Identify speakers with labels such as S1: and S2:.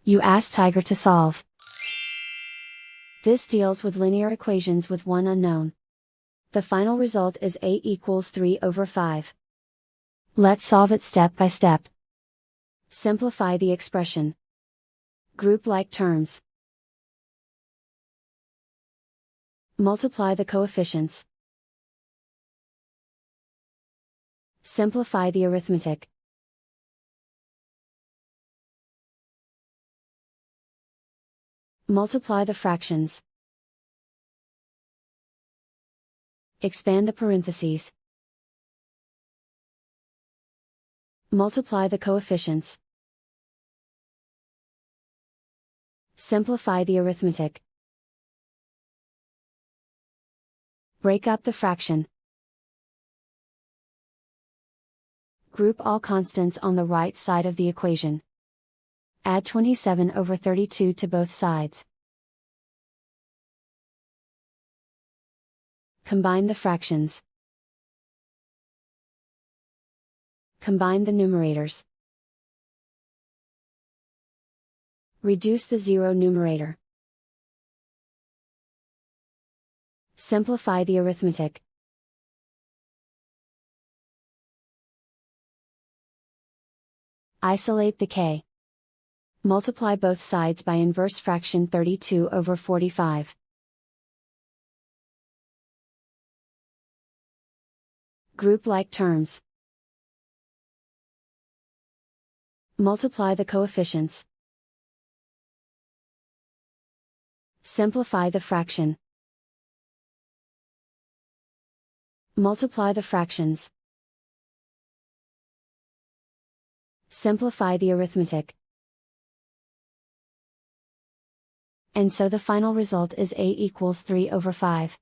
S1: You ask Tiger to solve. This deals with linear equations with one unknown. The final result is a equals 3/5. Let's solve it step by step. Simplify the expression. Group like terms. Multiply the coefficients. Simplify the arithmetic. Multiply the fractions. Expand the parentheses. Multiply the coefficients. Simplify the arithmetic. Break up the fraction. Group all constants on the right side of the equation. Add 27/32 to both sides. Combine the fractions. Combine the numerators. Reduce the zero numerator. Simplify the arithmetic. Isolate the k. Multiply both sides by inverse fraction 32/45. Group like terms. Multiply the coefficients. Simplify the fraction. Multiply the fractions. Simplify the arithmetic. And so the final result is a equals 3/5.